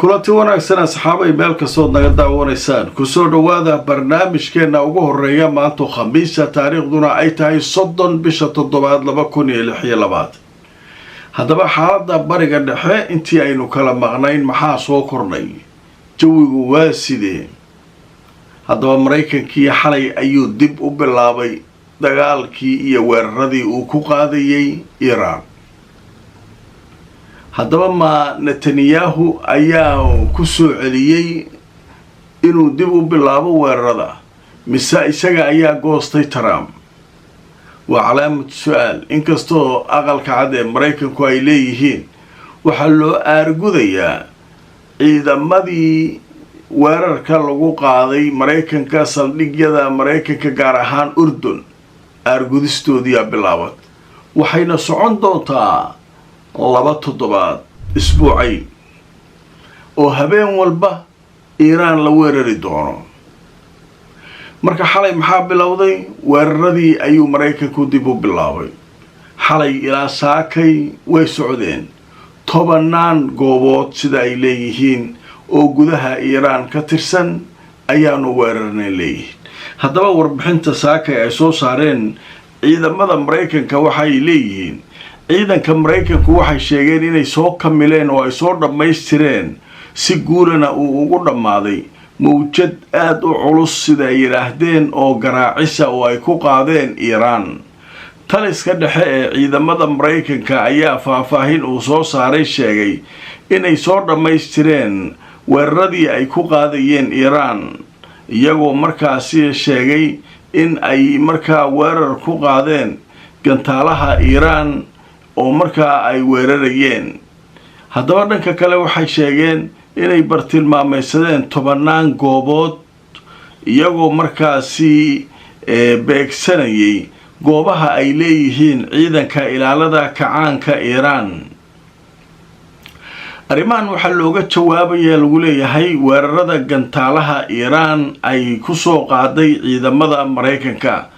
kulanti wanaagsan asxaabay meel kastood naga daawanaysaan kusoo dhawaada barnaamijkeena ugu horeeya maanta khamiisa taariikhduna ay tahay 30 bisha 7 2026 haddaba xaaladda bariga dhexe intii aynu kala maqnayn maxaa soo kordhay jawigu waa sidee haddaba maraykankii xalay ayuu dib u bilaabay dagaalkii iyo weeraradii uu ku qaadayay Iran haddaba ma Netanyahu ayaa ku soo celiyay inuu dib u bilaabo weerarada mise isaga ayaa goostay Trump waa calaamad su'aal inkastoo aqalka cad ee Maraykanku ay leeyihiin waxa loo aargudayaa ciidamadii weerarka lagu qaaday Maraykanka saldhigyada Maraykanka gaar ahaan Urdun aargudistoodii bilaabat waxayna socon doontaa 2 toddobaad isbuucay oo habeen walba Iran la weerari doono marka xalay maxaa bilowday weeraradii ayuu Maraykanku dib u bilaabay xalay ilaa saakay way socdeen 10 goobood sida ay leeyihiin oo gudaha Iran ka tirsan ayaanu weerarnay leeyihiin haddaba warbixinta saakay ay soo saareen ciidamada Maraykanka waxay leeyihiin ciidanka Maraykanku waxay sheegeen inay soo kamileen oo ay soo dhameystireen si guulana uu ugu dhamaaday mawjad aad u culus sida ay yiraahdeen oo garaacisa oo ay ku qaadeen Iran taliska dhexe ee ciidamada Maraykanka ayaa faahfaahin uu soo saaray sheegay inay soo dhameystireen weeraradii ay ku qaadayeen Iran iyagoo markaasi sheegay in ay markaa weerar ku qaadeen gantaalaha Iran oo markaa ay weerarayeen haddaba dhanka kale waxay sheegeen inay bartilmaamaysadeen 10 goobood iyagoo markaasi beegsanayay goobaha ay leeyihiin ciidanka ilaalada kacaanka Iran arrimahan waxaa looga jawaabayaa lagu leeyahay weerarada gantaalaha Iran ay ku soo qaaday ciidamada Maraykanka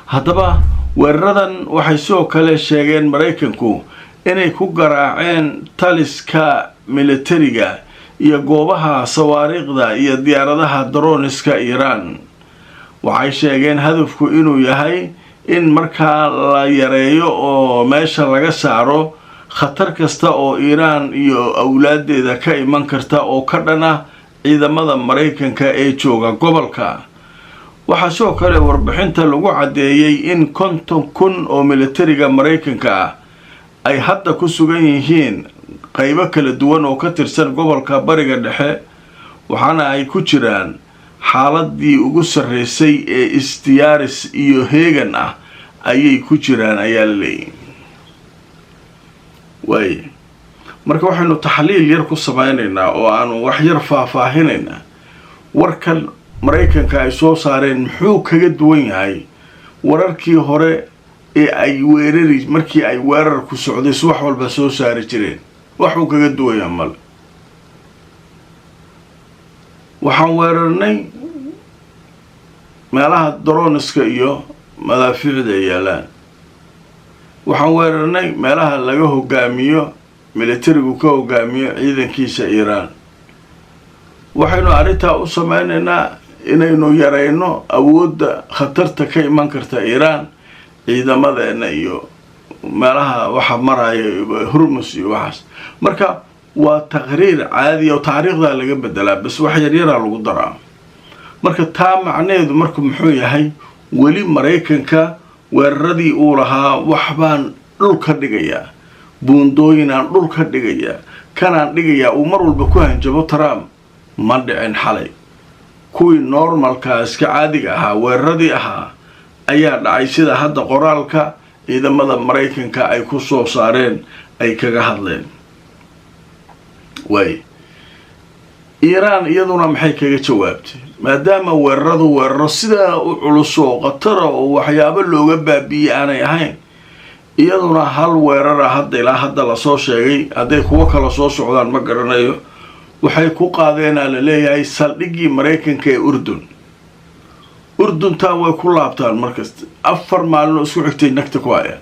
haddaba weeraradan waxay soo kale sheegeen Maraykanku inay ku garaaceen taliska militariga iyo goobaha sawaariiqda iyo diyaaradaha droniska Iran waxay sheegeen hadafku inuu yahay in markaa la yareeyo oo meesha laga saaro khatar kasta oo Iran iyo awlaadeeda ka iman karta oo ka dhana ciidamada Maraykanka ee jooga gobolka waxaa soo kale warbixinta lagu cadeeyay in 50,000 oo militariga Maraykanka ay hadda ku sugan yihiin qaybo kala duwan oo ka tirsan gobolka bariga dhexe waxaana ay ku jiraan xaaladii ugu sareysay ee istiyaaris iyo heegan ah ayay ku jiraan ayaa la leeyahay way marka waxaanu taxliil yar ku sameynaynaa oo aanu wax yar faahfaahinaynaa warkan Maraykanka ay soo saareen muxuu kaga duwan yahay wararkii hore ee ay weerari markii ay weerar ku socday wax walba soo saari jireen waxuu kaga duwan yahay mal waxaan weerarnay meelaha droniska iyo madaafiicda yaalaan waxaan weerarnay meelaha laga hogaamiyo militarigu ka hogaamiyo ciidankiisa Iran waxaynu arintaa u sameynaynaa inaynu yareyno awoodda khatarta ka iman karta Iran ciidamadeena iyo meelaha waxa maraya Hormuz iyo waxaas marka waa taqriir caadi oo taariikhda laga bedelaa bas wax yar yar lagu daraa marka taa macnaheedu marka muxuu yahay wali Maraykanka weeraradii uu lahaa waxbaan dhulka dhigaya buundooyin aan dhulka dhigaya kanaan dhigaya uu mar walba ku hanjabo Trump ma dhicin xalay kuwii normalka iska caadiga ahaa weeraradii ahaa ayaa dhacay sida hadda qoraalka ciidamada Maraykanka ay ku soo saareen ay kaga hadleen way Iran iyaduna maxay kaga jawaabtay maadaama weeraro sida u culus oo qatar oo waxyaabo looga baabi'ay aanay ahayn iyaduna hal weerara hadda ilaa hadda la soo sheegay haday kuwa kala soo socdaan ma garanayo waxay ku qaadeen la leeyahay saldhigii Maraykanka ee Urdun taa way ku laabtaan markasta 4 maalin isku xigtay nagta ku hayaan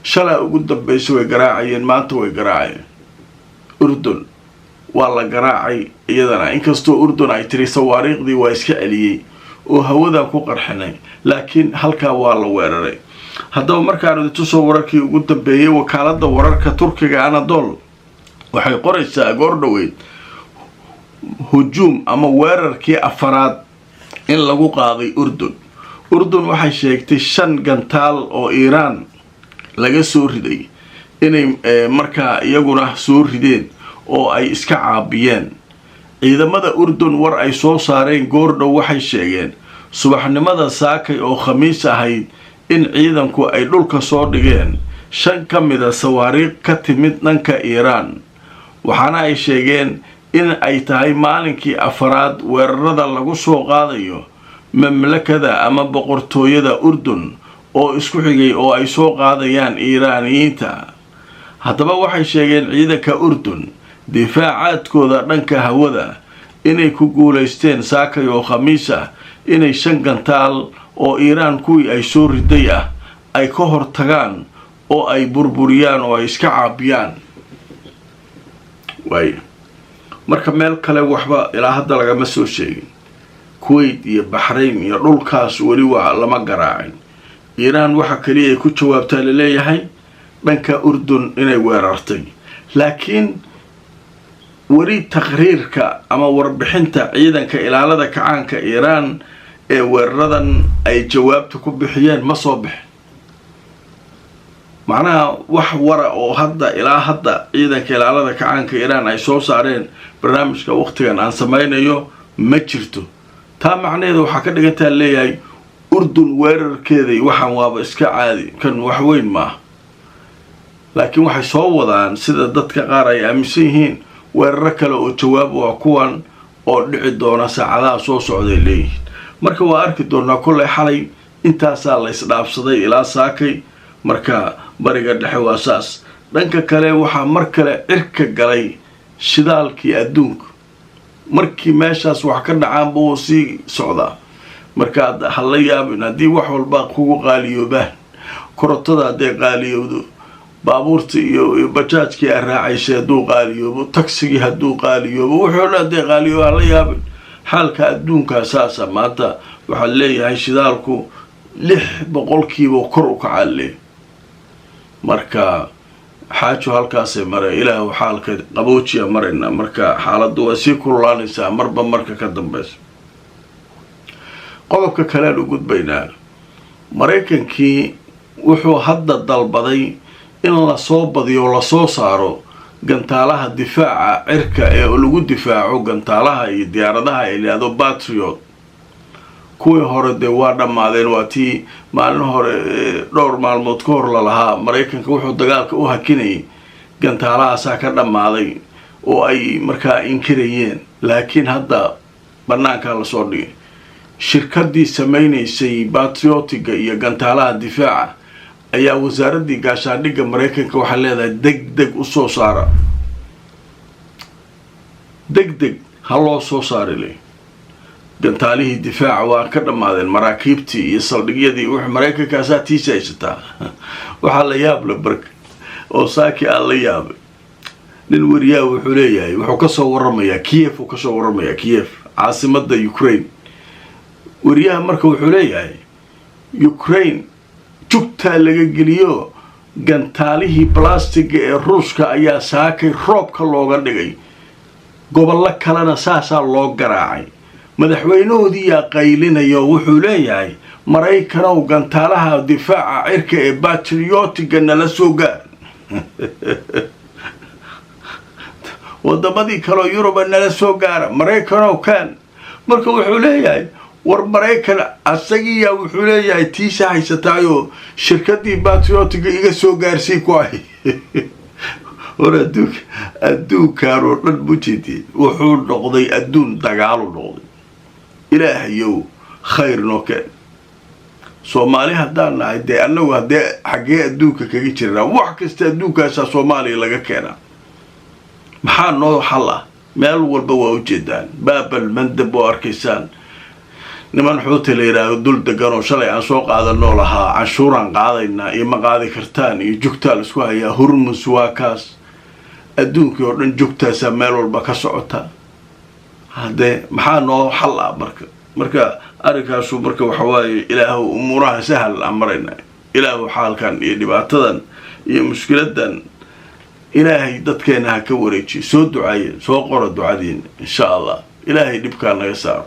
shalay ugu dambeysay way garaacayeen maanta way garaacayeen Urdun waa la garaacay iyadana inkastoo urdun ay tiri sawaariikhdii waa iska celiyey oo hawadan ku qarxinay laakiin halkaa waa la weeraray. haddaba markaan idintusoo wararkii ugu dambeeyey wakaaladda wararka turkiga Anadolu waxay qoraysaa goor dhaweyd hujuum ama weerarkii afaraad in lagu qaaday urdun waxay sheegtay 5 gantaal oo Iiraan laga soo riday inay markaa iyaguna soo rideen oo ay iska caabiyeen. ciidamada urdun war ay soo saareen goor dhow waxay sheegeen subaxnimada saakay oo khamiis ahayd in ciidanku ay dhulka soo dhigeen 5 ka mid ah sawaariikh ka timid dhanka Iiraan, waxaana ay sheegeen in ay tahay maalinkii afaraad weerarada lagu soo qaadayo mamlakada ama boqortooyada urdun oo isku xigay oo ay soo qaadayaan Iiraaniyiinta. haddaba waxay sheegeen ciidanka urdun difaacaadkooda dhanka hawada inay ku guulaysteen saakay oo khamiis ah inay 5 gantaal oo Iiraan kuwii ay soo riday ah ay ka hortagaan oo ay burburiyaan oo ay iska caabiyaan. marka meel kale waxba ilaa hadda lagama soo sheegin. Kuwait iyo Bahrain iyo dhulkaas weli waa lama garaacin. Iiraan waxa kaliya ay ku jawaabtaa leeyahay dhanka urdun inay weerartay, laakiin weli taqriirka ama warbixinta ciidanka ilaalada kacaanka Iiraan ee weeraradan ay jawaabta ku bixiyeen ma soo bixin. macnaha wax wara oo hadda ilaa hadda ciidanka ilaalada kacaanka Iiraan ay soo saareen barnaamijka waqtigan aan samaynayo ma jirto. taa macnaheedu waxa ka dhigantaa leeyahay urdun weerarkeedii waxaan waaba iska caadi kan wax weyn ma. laakiin waxay soo wadaan sida dadka qaar ay aaminsan yihiin weerar kale oo jawaab waa kuwan oo dhici doona saacadaha soo socday leeyihiin. marka waa arki doonaa kulay xalay intaasaa la isdhaafsaday ilaa saakay. marka bariga dhexe waa saas. dhanka kale waxaa mar kale cirka galay shidaalkii adduunka. markii meeshaas wax ka dhacaan buu sii socdaa. marka hala yaabin haddii wax walba kugu qaaliyoobaan, korotada hadday qaaliyowdo, baabuurta iyo bajaajkii ay raacaysay hadduu qaaliyoobo, tagsigii hadduu qaaliyoobo, wuxuu dhan hadday qaaliyoobo hala yaabin. xaalka adduunka saasa maanta waxaa leeyahay shidaalku 6% kor u kacay. marka xaajo halkaasay maray ilaahu xaalka qaboojiya marayna. marka xaaladdu waa sii kululaanaysaa marba marka ka dambaysa. qodobka kale u gudbaynaa. Mareykankii wuxuu hadda dalbaday in la soo badiyo la soo saaro gantaalaha difaaca cirka ee lagu difaaco gantaalaha iyo diyaaradaha ay leedo Patriot. kuwii hore dee waa dhammaadeen. waa tii maalin hore dhowr maalmood ka hor la lahaa Mareykanka wuxuu dagaalka u hakinayay gantaalahaasaa ka dhammaaday oo ay markaa inkirayeen. laakiin hadda bannaankaa lasoo dhigay shirkadii samaynaysay Patriotiga iyo gantaalaha difaaca ayaa wasaaraddii gaashaandhigga Mareykanka waxay leedahay degdeg u soo saara, degdeg ha loo soo saarilay. gantaalihii difaaca waa ka dhammaadeen. maraakiibtii iyo saldhigyadii wuxuu Mareykankaasaa tiisa haysataa. waxaa la yaab la bark oo saaki aan la yaabay. nin wariyaa wuxuu leeyahay wuxuu ka soo waramayaa Kiev, uu ka soo waramayaa Kiev caasimadda Ukraine. wariyaha marka wuxuu leeyahay Ukraine jugtaa laga geliyo gantaalihii balastiga ee Ruushka ayaa saakay roobka looga dhigay. gobollo kalena saasaa loo garaacay. madaxweynahoodii yaa qaylinayo wuxuu leeyahay Mareykanow gantaalaha difaaca cirka ee Patriotiga nala soo gaar. wadamadii kaloo Yurub nala soo gaara Mareykanow kan. marka wuxuu leeyahay war Mareykan asagiya wuxuu leeyahay tiisa haysataayo shirkadii Patriotiga iga soo gaarsii ku ahay. adduunkaan oo dhan bujeedii wuxuu noqday adduun dagaal u noqday. ilaahayow khayr noo keen. Soomaali haddaan nahay dee annagu haddee xaggee adduunka kaga jirnaa wax kasta adduunkaasaa Soomaaliya laga keenaa. maxaa noo xal ah? meel walba waa ujeedaan. baabal mandab oo arkaysaan niman xuuta la yidhaahdo dul degan oo shalay aan soo qaadanoo lahaa canshuuraan qaadaynaa iyo ma qaadi kartaan iyo jugtaa la isku hayaa. Hormuz waa kaas. adduunkii oo dhan joogtaasaa meel walba ka socota haddee maxaa noo xal ah marka arrinkaasu marka waxa waaye ilaahu umuuraha sahal aan marayna ilaahu xaalkan iyo dhibaatadan iyo mushkiladan ilaahay dadkeena ha ka wareejiyo soo ducaye soo qoro ducadiin insha allah ilaahay dhibkaa naga saaro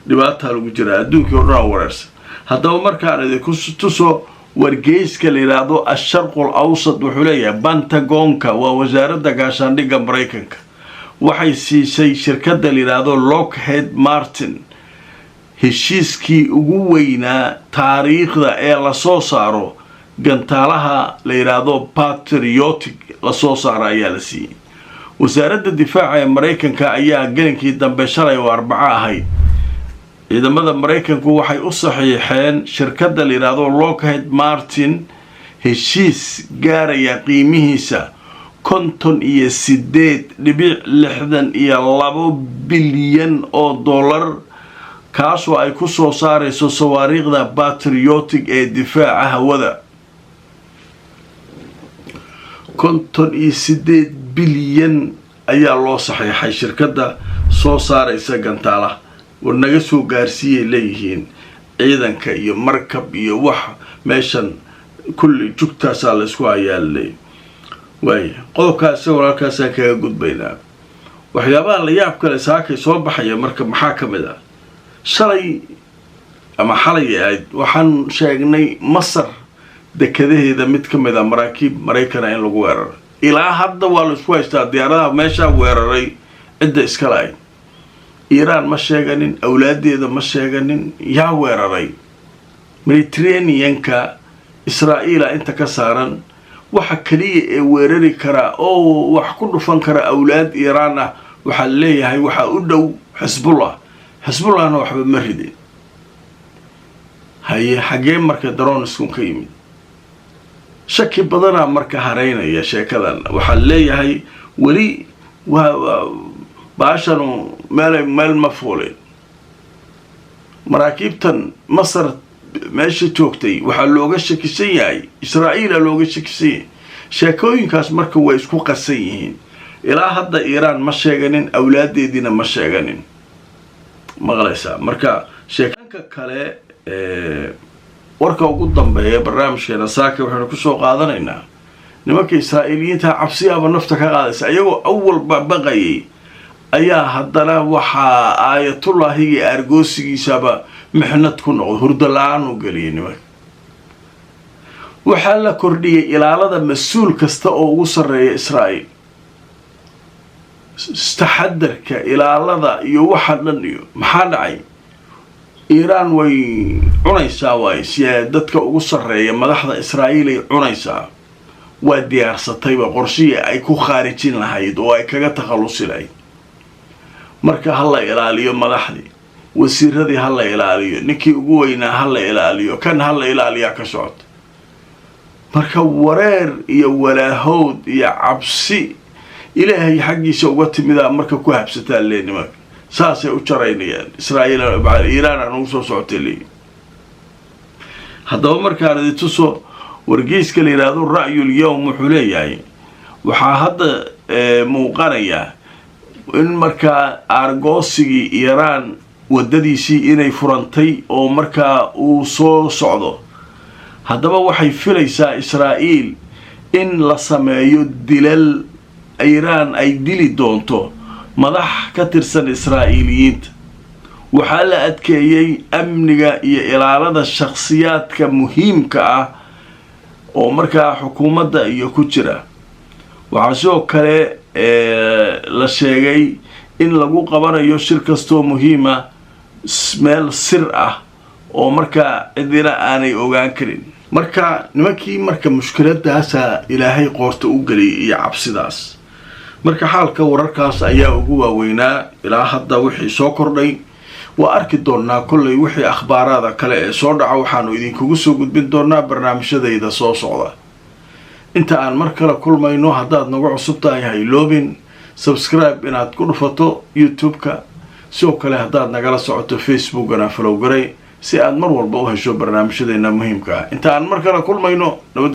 dhibaataa lagu jiraa adduunkii oo dhan wareersan haddaba markaan idinku tuso wargeyska la yidhaahdo asharqul awsad wuxuu leeyahay Pentagonka waa wasaaradda gaashaandhigga Maraykanka waxay siisay shirkadda la yidhaahdo Lockheed Martin heshiiskii ugu weynaa taariikhda ee la soo saaro gantaalaha la yidhaahdo patriotic la soo saaro ayaa la siiyey wasaaradda difaaca ee Maraykanka ayaa gelinkii dambe shalay oo Arbaco ahayd ciidamada Maraykanku waxay u saxiixeen shirkadda la yiraahdo Lockheed Martin heshiis gaaraya qiimihiisa 58.62 bilyan oo dollar kaasoo ay ku soo saarayso sawaariikhda patriotic ee difaaca hawada 58 bilyan ayaa loo saxiixay shirkadda soo saaraysa gantaalaha ورنجا سو غارسيه ليهين ciidanka iyo markab iyo wax meeshan kulli jugtaas la isku ayaalay way qodobkaas walaalkaas ka gudbaynaa waxyaabaha la yaab kale saakay soo baxaya marka maxaa kamid ah shalay ama xalay waxaan sheegnay Masar dekadaheeda mid kamid ah maraakiib Mareykan in lagu weeraro ilaa hadda waa la isku haystaa diyaaradaha meesha weeraray cidda iska laay إيران ما شاغنين أولاديدا ما شاغنين يا ويراري ميديترينيان كا إسرائيل أنت كسارن waxa kaliya ee weerari kara oo wax ku dhufan kara awlaad Iiraan ah waxa leeyahay waxa u dhow Hezbollahna waxba ma ridin hay xagee marka drone isku ka yimid shaki badana marka hareynaya sheekadan waxa leeyahay wali baashanu meel mafulay maraakibtan Masar meesha joogtay waxa looga shakisan yahay Israa'iil looga shakisan sheekooyinkaas marka way isku qasan yihiin ilaa hadda Iiraan ma sheeganin awlaadeedina ma sheeganin maqlaysa marka sheekanka kale warka ugu dambeeya barnaamijkeena saaka waxaan ku soo qaadanaynaa nimanka Israa'iiliyiinta cabsiyaaba nafta ka qaadaysa ayagoo awal baqayay ayaa haddana waxa aayatullaahi argoosigiisaba محنت كن هردلان وقليني وحلا كردية إلى هذا مسؤول كستا أو وصل إسرائيل استحضر إلى هذا يوحد لنيو محل عين إيران وي عنيسا وي سيادتك وصل مدحضة إسرائيلي عنيسا وديار سطيبة قرشية أيكو خارجين لهايد وأيكا تخلصي لهايد مركا هلا إلاليو مدحدي wasiiradii hal ilaaliyo ninkii ugu weynaa hal ilaaliyo kan hal ilaaliya ka socod marka wareer iyo walaahood iyo cabsi ilaahay xaqiisa uga timida marka ku habsataa leenima saasay u jaraynayaan Israa'iil iyo Iiraan aan soo socotay haddaba marka ay tuso wargeyska la yiraahdo ra'yul yawm wuxuu leeyahay waxa hadda muuqanaya in marka argoosigii Iiraan wadadiisii inay furantay oo marka uu soo socdo haddaba waxay filaysaa Israa'iil in la sameeyo dilal Iiraan ay dili doonto madax ka tirsan Israa'iiliyiinta waxa la adkeeyay amniga iyo ilaalada shakhsiyaadka muhiimka ah oo marka xukuumadda iyo ku jira waxa soo kale la sheegay in lagu qabanayo shir kasto muhiima meel sir ah oo marka cidina aanay ogaan karin marka nimankii marka mushkiladaas ilaahay qoorta u galay iyo cabsidaas marka xaalka wararkaas ayaa ugu waaweynaa ilaa hadda wixii soo kordhay waa arki doonaa kulay wixii akhbaarada kale ee soo dhaca waxaanu idinkugu soo gudbin doonaa barnaamijyadayda soo socda inta aan mar kale kulmayno haddaad nagu cusub tahay hayloobin subscribe inaad ku dhufato YouTube-ka sidoo kale haddaad nagala socoto Facebook-ana follow garay si aad mar walba u hesho barnaamijyadeena muhiimka ah inta aan mar kale kulmayno